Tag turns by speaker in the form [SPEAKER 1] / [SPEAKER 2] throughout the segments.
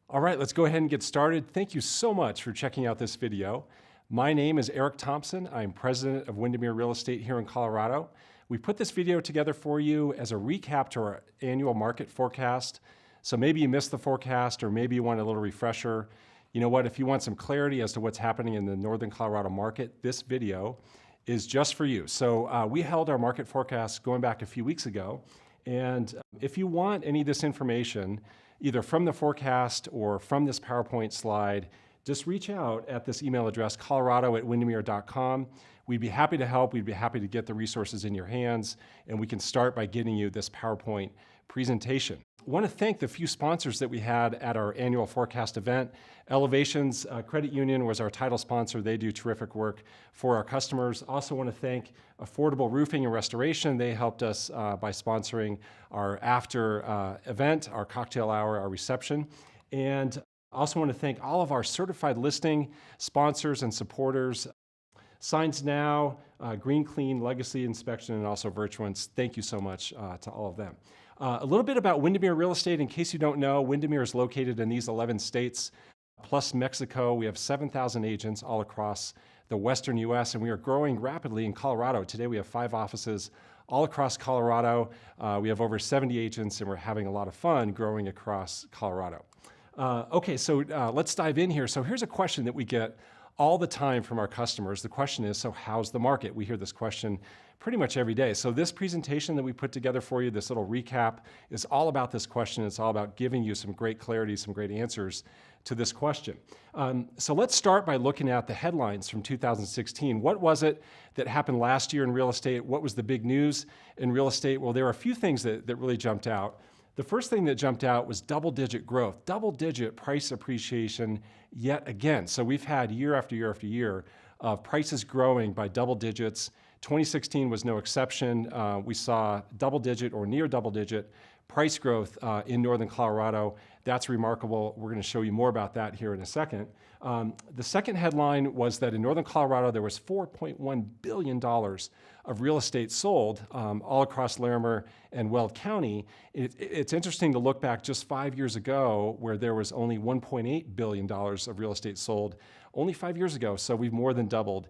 [SPEAKER 1] All right, let's go ahead and get started. Thank you so much for checking out this video. My name is Eric Thompson. I'm president of Windermere Real Estate here in Colorado. We put this video together for you as a recap to our annual market forecast. So maybe you missed the forecast or maybe you want a little refresher. You know what, if you want some clarity as to what's happening in the Northern Colorado market, this video is just for you. So we held our market forecast going back a few weeks ago. And if you want any of this information, either from the forecast or from this PowerPoint slide, just reach out at this email address, colorado@windermere.com. We'd be happy to help. We'd be happy to get the resources in your hands, and we can start by getting you this PowerPoint presentation. I want to thank the few sponsors that we had at our annual forecast event. Elevations Credit Union was our title sponsor. They do terrific work for our customers. Also want to thank Affordable Roofing and Restoration. They helped us by sponsoring our after event, our cocktail hour, our reception. And also want to thank all of our certified listing sponsors and supporters. Signs Now, Green Clean, Legacy Inspection, and also Virtuance. Thank you so much to all of them. A little bit about Windermere Real Estate. In case you don't know, Windermere is located in these 11 states, plus Mexico. We have 7,000 agents all across the Western U.S., and we are growing rapidly in Colorado. Today we have 5 offices all across Colorado. We have over 70 agents, and we're having a lot of fun growing across Colorado. Okay, so let's dive in here. So here's a question that we get all the time from our customers. The question is, so how's the market? We hear this question pretty much every day. So this presentation that we put together for you, this little recap, is all about this question. It's all about giving you some great clarity, some great answers to this question. So let's start by looking at the headlines from 2016. What was it that happened last year in real estate? What was the big news in real estate? Well, there are a few things that really jumped out. The first thing that jumped out was double-digit growth, double-digit price appreciation yet again. So we've had year after year after year of prices growing by double digits. 2016 was no exception. We saw double-digit or near double-digit price growth in Northern Colorado. That's remarkable. We're going to show you more about that here in a second. The second headline was that in Northern Colorado, there was $4.1 billion of real estate sold all across Larimer and Weld County. It's interesting to look back just 5 years ago where there was only $1.8 billion of real estate sold only 5 years ago. So we've more than doubled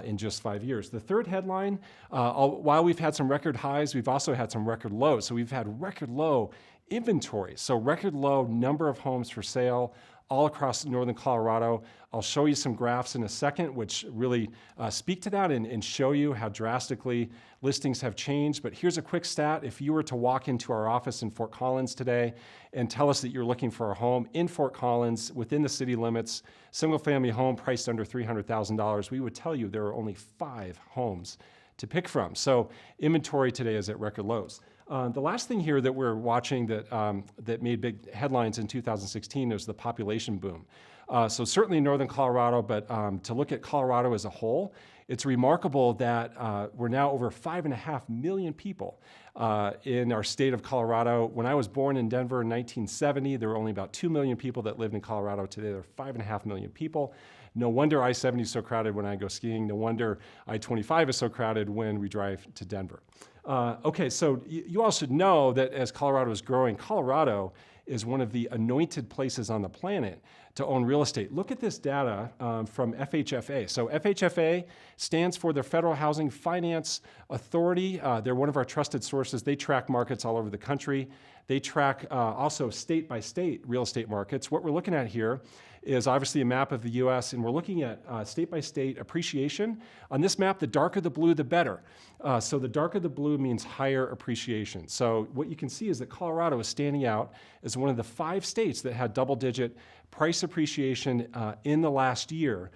[SPEAKER 1] in just 5 years. The third headline, while we've had some record highs, we've also had some record lows. So we've had record low inventory. So record low number of homes for sale all across Northern Colorado. I'll show you some graphs in a second, which really speak to that and show you how drastically listings have changed. But here's a quick stat. If you were to walk into our office in Fort Collins today and tell us that you're looking for a home in Fort Collins within the city limits, single-family home priced under $300,000, we would tell you there are only 5 homes to pick from. So inventory today is at record lows. The last thing here that we're watching that made big headlines in 2016 is the population boom. So certainly in Northern Colorado, but to look at Colorado as a whole, it's remarkable that we're now over 5.5 million people in our state of Colorado. When I was born in Denver in 1970, there were only about 2 million people that lived in Colorado. Today, there are 5.5 million people. No wonder I-70 is so crowded when I go skiing. No wonder I-25 is so crowded when we drive to Denver. Okay, so you all should know that as Colorado is growing, Colorado is one of the anointed places on the planet to own real estate. Look at this data from FHFA. So FHFA stands for the Federal Housing Finance Authority. They're one of our trusted sources. They track markets all over the country. They track also state-by-state real estate markets. What we're looking at here is obviously a map of the U.S., and we're looking at state-by-state appreciation. On this map, the darker the blue, the better. So the darker the blue means higher appreciation. So what you can see is that Colorado is standing out as one of the 5 states that had double-digit price appreciation in the last year.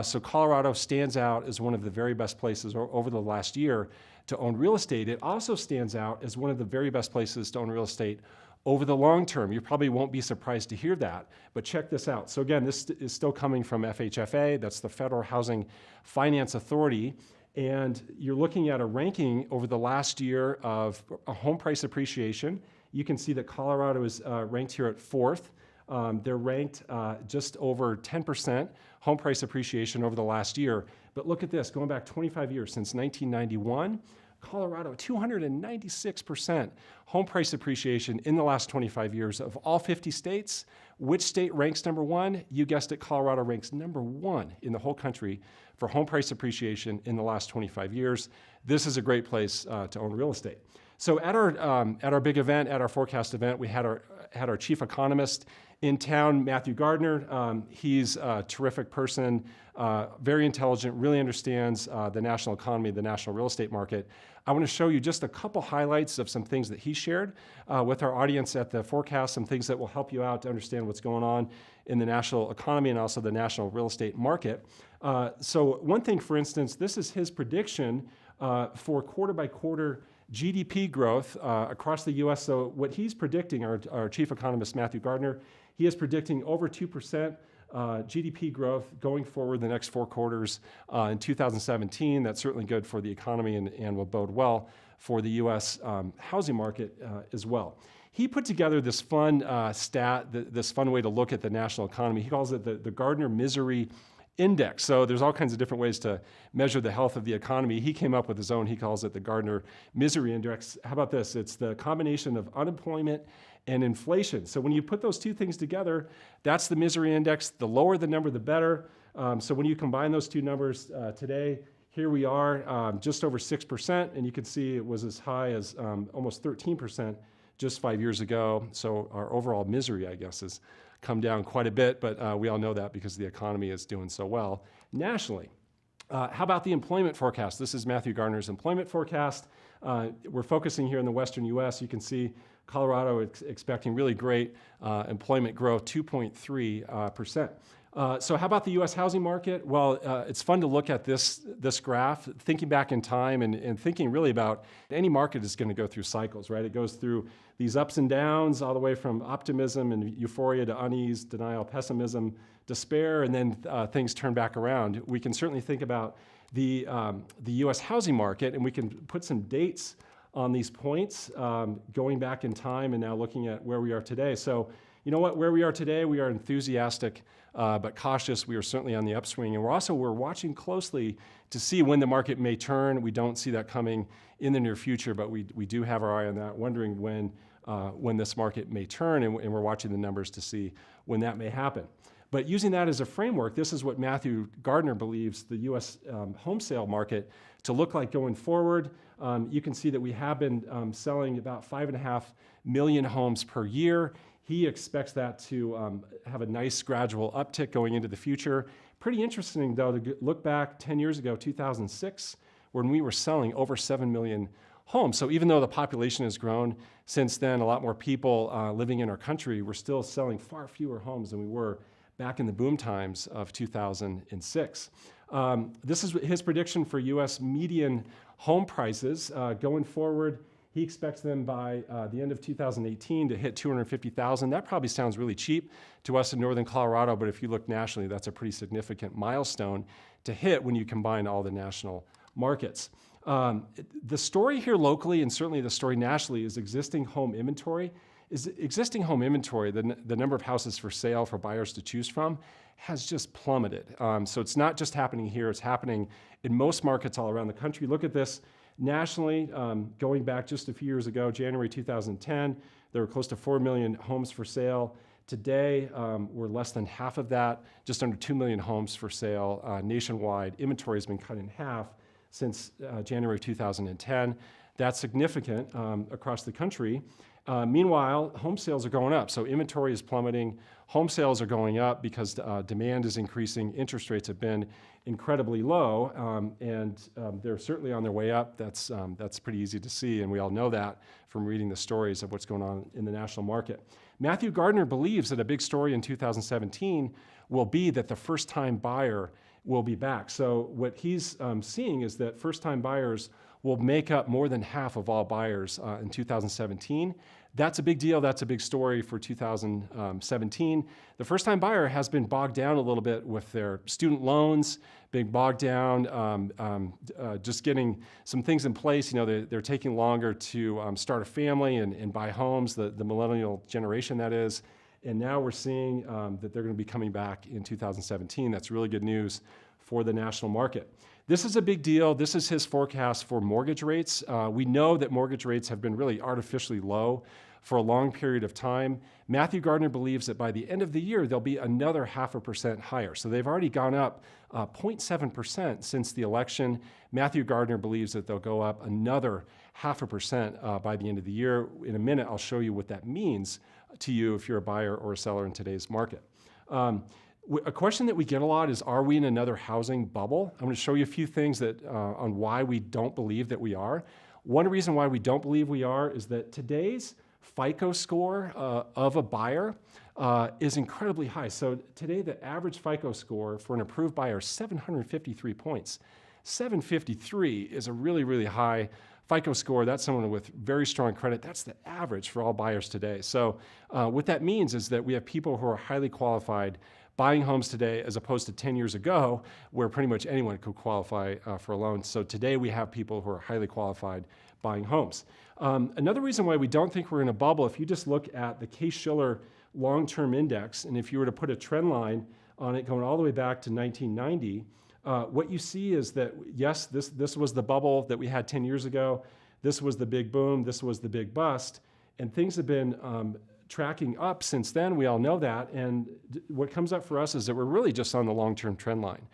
[SPEAKER 1] So Colorado stands out as one of the very best places over the last year to own real estate. It also stands out as one of the very best places to own real estate over the long term. You probably won't be surprised to hear that, but check this out. So again, this is still coming from FHFA. That's the Federal Housing Finance Authority. And you're looking at a ranking over the last year of home price appreciation. You can see that Colorado is ranked here at 4th. They're ranked just over 10% home price appreciation over the last year. But look at this, going back 25 years, since 1991, Colorado, 296% home price appreciation in the last 25 years. Of all 50 states, Which state ranks number one? You guessed it, Colorado ranks number one in the whole country for home price appreciation in the last 25 years. This is a great place to own real estate. So at our big event, at our forecast event, we had our chief economist in town, Matthew Gardner. He's a terrific person, very intelligent, really understands the national economy, the national real estate market. I want to show you just a couple highlights of some things that he shared with our audience at the forecast, some things that will help you out to understand what's going on in the national economy and also the national real estate market. So one thing, for instance, this is his prediction for quarter by quarter GDP growth across the U.S. So what he's predicting, our chief economist, Matthew Gardner, he is predicting over 2% GDP growth going forward the next 4 quarters in 2017. That's certainly good for the economy and will bode well for the U.S. Housing market as well. He put together this fun stat, this fun way to look at the national economy. He calls it the Gardner Misery Index. So there's all kinds of different ways to measure the health of the economy. He came up with his own. He calls it the Gardner Misery Index. How about this? It's the combination of unemployment and inflation. So when you put those two things together, that's the misery index. The lower the number, the better. So when you combine those two numbers today, here we are just over 6%, and you can see it was as high as almost 13% just 5 years ago. So our overall misery, I guess, has come down quite a bit, but we all know that because the economy is doing so well nationally. How about the employment forecast? This is Matthew Gardner's employment forecast. We're focusing here in the western U.S. You can see Colorado expecting really great employment growth, 2.3%. So how about the U.S. housing market? Well, it's fun to look at this graph, thinking back in time and thinking really about any market is going to go through cycles, right? It goes through these ups and downs all the way from optimism and euphoria to unease, denial, pessimism, despair, and then things turn back around. We can certainly think about the U.S. housing market, and we can put some dates on these points going back in time and now looking at where we are today. So you know what, where we are today, we are enthusiastic but cautious. We are certainly on the upswing, and we're watching closely to see when the market may turn. We don't see that coming in the near future, but we do have our eye on that, wondering when this market may turn, and we're watching the numbers to see when that may happen. But using that as a framework, this is what Matthew Gardner believes the U.S. Home sale market to look like going forward. You can see that we have been selling about 5.5 million homes per year. He expects that to have a nice gradual uptick going into the future. Pretty interesting, though, to look back 10 years ago, 2006, when we were selling over 7 million homes. So even though the population has grown since then, a lot more people living in our country, we're still selling far fewer homes than we were back in the boom times of 2006. This is his prediction for U.S. median home prices going forward. He expects them by the end of 2018 to hit $250,000. That probably sounds really cheap to us in northern Colorado, but if you look nationally, that's a pretty significant milestone to hit when you combine all the national markets. The story here locally, and certainly the story nationally, is existing home inventory. The number of houses for sale for buyers to choose from, has just plummeted. So it's not just happening here, it's happening in most markets all around the country. Look at this nationally, going back just a few years ago, January 2010, there were close to 4 million homes for sale. Today, we're less than half of that, just under 2 million homes for sale nationwide. Inventory has been cut in half since January 2010. That's significant across the country. Meanwhile, home sales are going up. So inventory is plummeting. Home sales are going up because demand is increasing. Interest rates have been incredibly low, and they're certainly on their way up. That's pretty easy to see, and we all know that from reading the stories of what's going on in the national market. Matthew Gardner believes that a big story in 2017 will be that the first-time buyer will be back. So what he's seeing is that first-time buyers will make up more than half of all buyers in 2017. That's a big deal. That's a big story for 2017. The first-time buyer has been bogged down a little bit with their student loans, being bogged down, just getting some things in place. You know, they're taking longer to start a family and buy homes, the millennial generation, that is. And now we're seeing that they're going to be coming back in 2017. That's really good news for the national market. This is a big deal. This is his forecast for mortgage rates. We know that mortgage rates have been really artificially low for a long period of time. Matthew Gardner believes that by the end of the year, they'll be another 0.5% higher. So they've already gone up 0.7% since the election. Matthew Gardner believes that they'll go up another 0.5% by the end of the year. In a minute, I'll show you what that means to you if you're a buyer or a seller in today's market. A question that we get a lot is, are we in another housing bubble? I'm going to show you a few things that, on why we don't believe that we are. One reason why we don't believe we are is that today's FICO score of a buyer is incredibly high. So today, the average FICO score for an approved buyer is 753 points. 753 is a really, really high FICO score. That's someone with very strong credit. That's the average for all buyers today. So what that means is that we have people who are highly qualified buying homes today, as opposed to 10 years ago, where pretty much anyone could qualify for a loan. So today we have people who are highly qualified buying homes. Another reason why we don't think we're in a bubble, if you just look at the Case-Shiller long-term index, and if you were to put a trend line on it going all the way back to 1990, what you see is that, yes, this was the bubble that we had 10 years ago. This was the big boom. This was the big bust. And things have been tracking up since then. We all know that. And what comes up for us is that we're really just on the long-term trend line.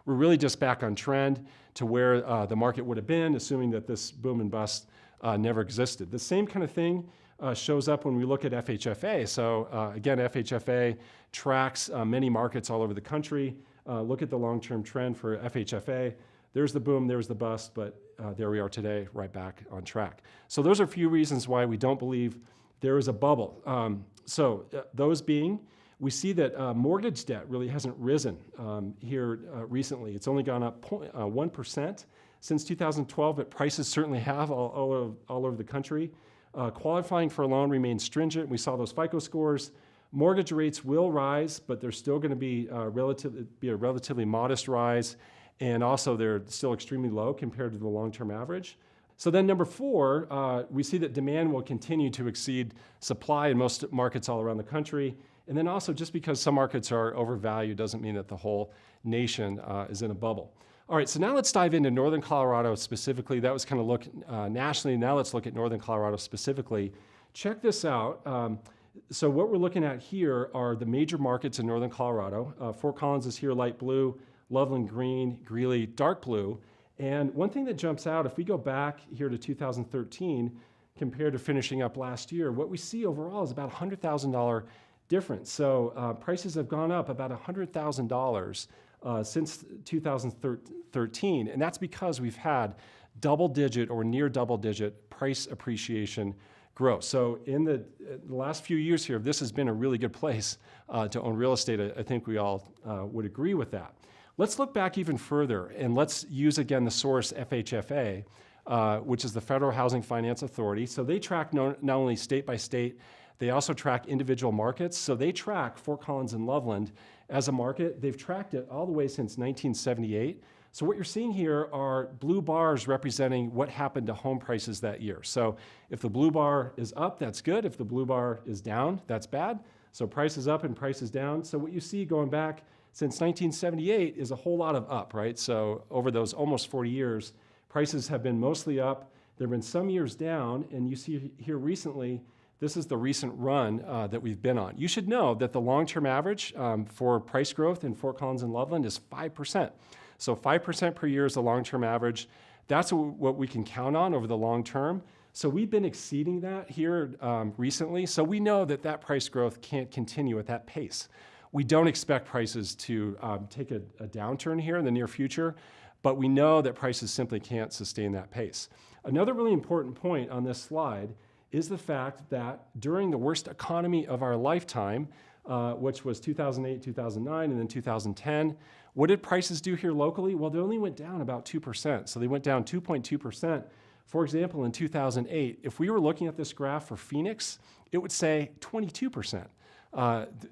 [SPEAKER 1] We're really just back on trend to where the market would have been, assuming that this boom and bust never existed. The same kind of thing shows up when we look at FHFA. So again, FHFA tracks many markets all over the country. Look at the long-term trend for FHFA. There's the boom, there's the bust, but there we are today, right back on track. So those are a few reasons why we don't believe there is a bubble. Those being, we see that mortgage debt really hasn't risen here recently. It's only gone up 1% since 2012, but prices certainly have all over the country. Qualifying for a loan remains stringent. We saw those FICO scores. Mortgage rates will rise, but they're still going to be a relatively modest rise, and also they're still extremely low compared to the long-term average. So then number 4, we see that demand will continue to exceed supply in most markets all around the country. And then also, just because some markets are overvalued doesn't mean that the whole nation is in a bubble. All right, so now let's dive into Northern Colorado specifically. That was kind of look nationally. Now let's look at Northern Colorado specifically. Check this out. So what we're looking at here are the major markets in Northern Colorado. Fort Collins is here, light blue, Loveland green, Greeley dark blue. And one thing that jumps out, if we go back here to 2013 compared to finishing up last year, what we see overall is about $100,000 difference. So prices have gone up about $100,000 since 2013, and that's because we've had double-digit or near double-digit price appreciation growth. So in the last few years here, this has been a really good place to own real estate. I think we all would agree with that. Let's look back even further, and let's use again the source FHFA, which is the Federal Housing Finance Authority. So they track not only state by state, they also track individual markets. So they track Fort Collins and Loveland as a market. They've tracked it all the way since 1978. So what you're seeing here are blue bars representing what happened to home prices that year. So if the blue bar is up, that's good. If the blue bar is down, that's bad. So price is up and price is down. So what you see going back since 1978 is a whole lot of up, right? So over those almost 40 years, prices have been mostly up. There have been some years down, and you see here recently, this is the recent run that we've been on. You should know that the long-term average for price growth in Fort Collins and Loveland is 5%. So 5% per year is the long-term average. That's what we can count on over the long term. So we've been exceeding that here recently. So we know that that price growth can't continue at that pace. We don't expect prices to take a downturn here in the near future, but we know that prices simply can't sustain that pace. Another really important point on this slide is the fact that during the worst economy of our lifetime, which was 2008, 2009, and then 2010, what did prices do here locally? Well, they only went down about 2%. So they went down 2.2%. For example, in 2008, if we were looking at this graph for Phoenix, it would say 22%.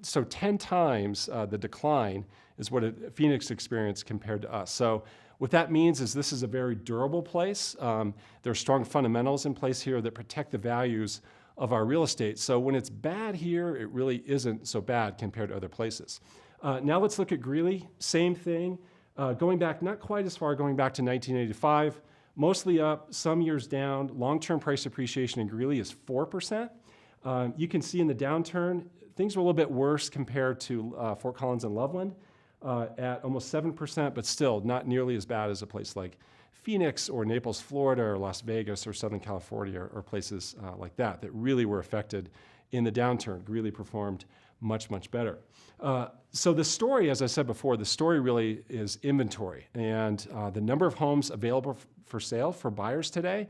[SPEAKER 1] So 10 times the decline is what Phoenix experienced compared to us. So what that means is this is a very durable place. There are strong fundamentals in place here that protect the values of our real estate. So when it's bad here, it really isn't so bad compared to other places. Now let's look at Greeley. Same thing. Going back, not quite as far, going back to 1985, mostly up, some years down. Long-term price appreciation in Greeley is 4%. You can see in the downturn, things were a little bit worse compared to Fort Collins and Loveland at almost 7%, but still not nearly as bad as a place like Phoenix or Naples, Florida, or Las Vegas or Southern California or places like that really were affected in the downturn, really performed much, much better. So the story, as I said before, the story really is inventory. And the number of homes available for sale for buyers today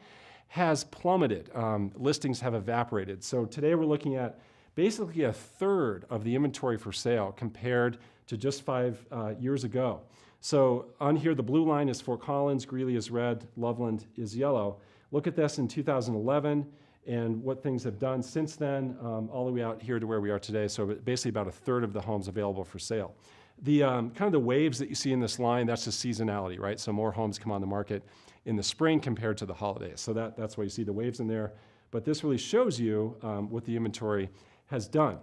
[SPEAKER 1] has plummeted. Listings have evaporated. So today we're looking at basically a third of the inventory for sale compared to just 5 years ago. So on here, the blue line is Fort Collins, Greeley is red, Loveland is yellow. Look at this in 2011 and what things have done since then, all the way out here to where we are today. So basically about a third of the homes available for sale. The kind of the waves that you see in this line, that's just seasonality, right? So more homes come on the market in the spring compared to the holidays. So that's why you see the waves in there. But this really shows you what the inventory has done.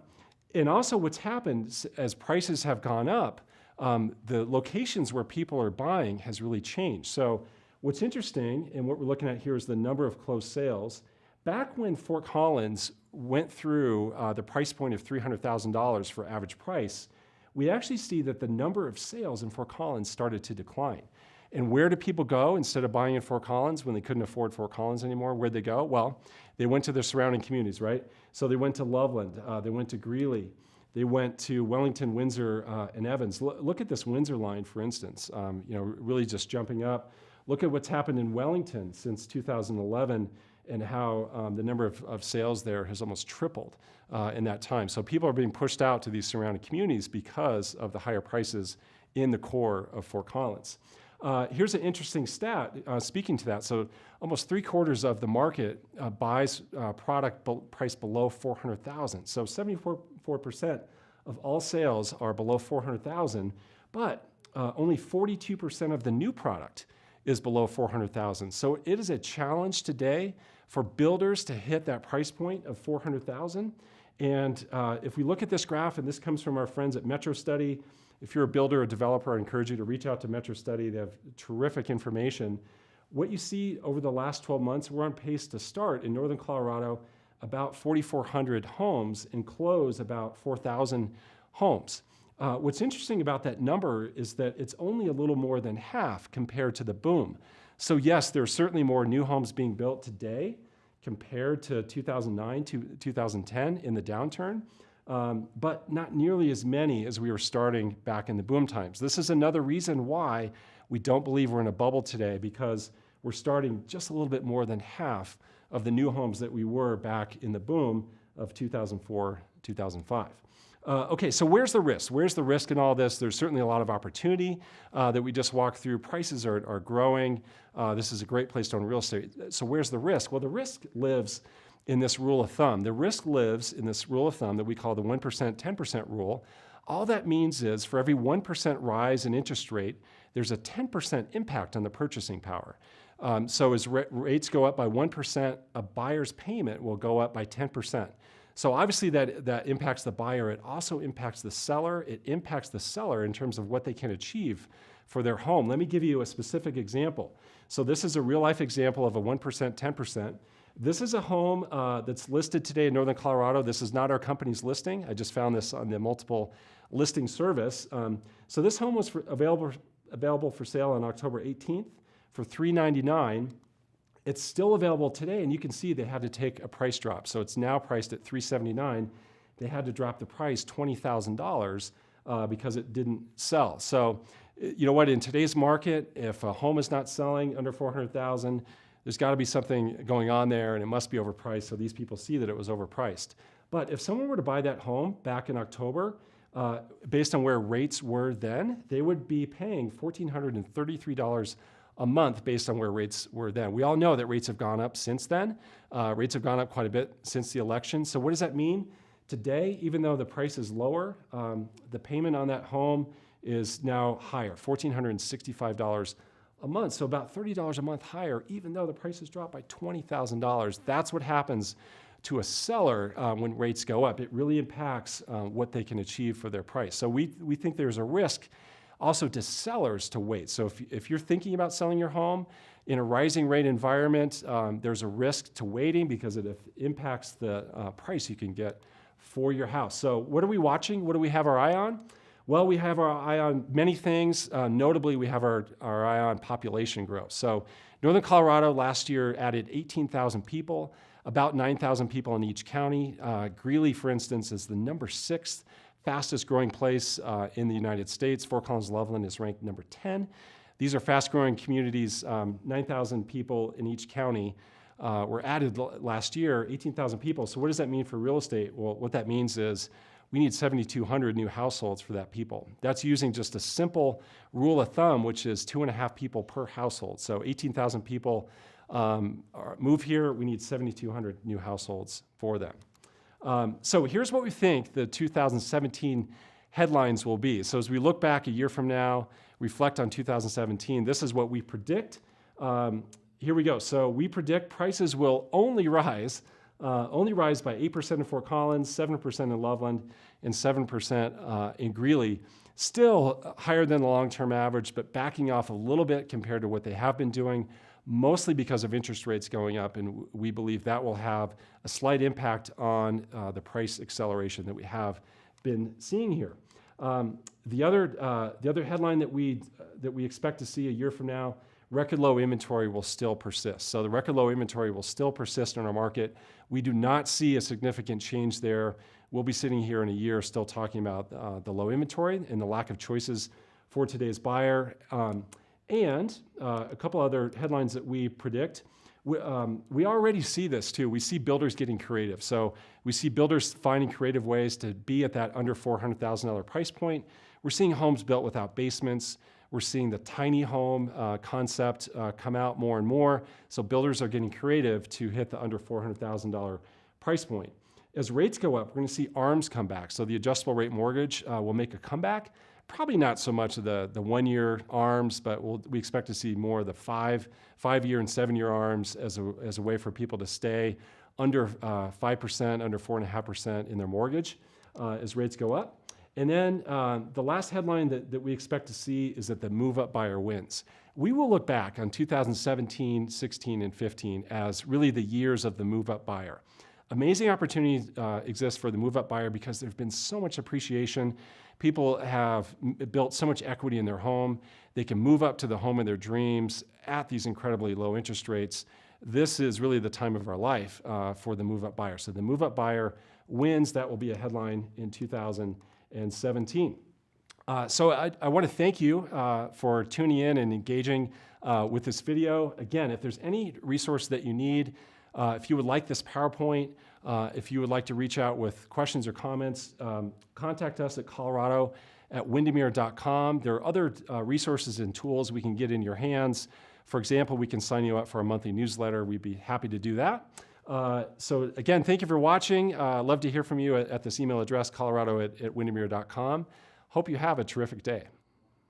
[SPEAKER 1] And also what's happened as prices have gone up, the locations where people are buying has really changed. So what's interesting, and what we're looking at here is the number of closed sales. Back when Fort Collins went through the price point of $300,000 for average price, we actually see that the number of sales in Fort Collins started to decline. And where do people go instead of buying in Fort Collins when they couldn't afford Fort Collins anymore? Where'd they go? Well, they went to their surrounding communities, right? So they went to Loveland, they went to Greeley, they went to Wellington, Windsor, and Evans. Look at this Windsor line, for instance, really just jumping up. Look at what's happened in Wellington since 2011 and how the number of sales there has almost tripled in that time. So people are being pushed out to these surrounding communities because of the higher prices in the core of Fort Collins. Here's an interesting stat speaking to that. So almost 3/4 of the market buys product priced below $400,000. So 74% of all sales are below $400,000, but only 42% of the new product is below $400,000. So it is a challenge today for builders to hit that price point of $400,000. And if we look at this graph, and this comes from our friends at MetroStudy, if you're a builder or developer, I encourage you to reach out to MetroStudy. They have terrific information. What you see over the last 12 months, we're on pace to start in Northern Colorado about 4,400 homes and close about 4,000 homes. What's interesting about that number is that it's only a little more than half compared to the boom. So yes, there are certainly more new homes being built today compared to 2009 to 2010 in the downturn, but not nearly as many as we were starting back in the boom times. This is another reason why we don't believe we're in a bubble today, because we're starting just a little bit more than half of the new homes that we were back in the boom of 2004, 2005. Okay, so where's the risk? Where's the risk in all this? There's certainly a lot of opportunity that we just walked through. Prices are growing. This is a great place to own real estate. So where's the risk? Well, the risk lives in this rule of thumb. The risk lives in this rule of thumb that we call the 1%, 10% rule. All that means is for every 1% rise in interest rate, there's a 10% impact on the purchasing power. So as rates go up by 1%, a buyer's payment will go up by 10%. So obviously that impacts the buyer. It also impacts the seller. It impacts the seller in terms of what they can achieve for their home. Let me give you a specific example. So this is a real life example of a 1%, 10%. This is a home that's listed today in Northern Colorado. This is not our company's listing. I just found this on the multiple listing service. So this home was available for sale on October 18th for $399. It's still available today, and you can see they had to take a price drop. So it's now priced at $379. They had to drop the price $20,000 because it didn't sell. So you know what? In today's market, if a home is not selling under $400,000, there's got to be something going on there, and it must be overpriced. So these people see that it was overpriced. But if someone were to buy that home back in October, based on where rates were then, they would be paying $1,433 a month based on where rates were then. We all know that rates have gone up since then. Rates have gone up quite a bit since the election. So what does that mean? Today, even though the price is lower, the payment on that home is now higher, $1,465 a month. So about $30 a month higher, even though the price has dropped by $20,000. That's what happens to a seller when rates go up. It really impacts what they can achieve for their price. So we think there's a risk also to sellers to wait. So if you're thinking about selling your home in a rising rate environment, there's a risk to waiting because it impacts the price you can get for your house. So what are we watching? What do we have our eye on? Well, we have our eye on many things. Notably, we have our eye on population growth. So Northern Colorado last year added 18,000 people, about 9,000 people in each county. Greeley, for instance, is the number 6th fastest growing place in the United States. Fort Collins Loveland is ranked number 10. These are fast growing communities. 9,000 people in each county were added last year, 18,000 people. So what does that mean for real estate? Well, what that means is we need 7,200 new households for that people. That's using just a simple rule of thumb, which is 2.5 people per household. So 18,000 people move here, we need 7,200 new households for them. So here's what we think the 2017 headlines will be. So as we look back a year from now, reflect on 2017, this is what we predict. Here we go. So we predict prices will only rise by 8% in Fort Collins, 7% in Loveland, and 7% in Greeley. Still higher than the long-term average, but backing off a little bit compared to what they have been doing, mostly because of interest rates going up, and we believe that will have a slight impact on the price acceleration that we have been seeing here. The other headline that we expect to see a year from now, record low inventory will still persist. So the record low inventory will still persist in our market. We do not see a significant change there. We'll be sitting here in a year still talking about the low inventory and the lack of choices for today's buyer. And a couple other headlines that we predict. We already see this too. We see builders getting creative. So we see builders finding creative ways to be at that under $400,000 price point. We're seeing homes built without basements. We're seeing the tiny home concept come out more and more. So builders are getting creative to hit the under $400,000 price point. As rates go up, we're going to see ARMs come back. So the adjustable rate mortgage will make a comeback. Probably not so much of the 1-year ARMs, but we expect to see more of the 5-year and 7-year ARMs as a way for people to stay under 5%, under 4.5% in their mortgage as rates go up. And then the last headline that we expect to see is that the move-up buyer wins. We will look back on 2017, 16, and 15 as really the years of the move-up buyer. Amazing opportunities exist for the move-up buyer because there's been so much appreciation. People have built so much equity in their home. They can move up to the home of their dreams at these incredibly low interest rates. This is really the time of our life for the move-up buyer. So the move-up buyer wins. That will be a headline in 2017. So I want to thank you for tuning in and engaging with this video. Again, if there's any resource that you need, if you would like this PowerPoint, if you would like to reach out with questions or comments, contact us at colorado@windermere.com. There are other resources and tools we can get in your hands. For example, we can sign you up for a monthly newsletter. We'd be happy to do that. So again, thank you for watching. Love to hear from you at this email address, colorado@windermere.com. Hope you have a terrific day.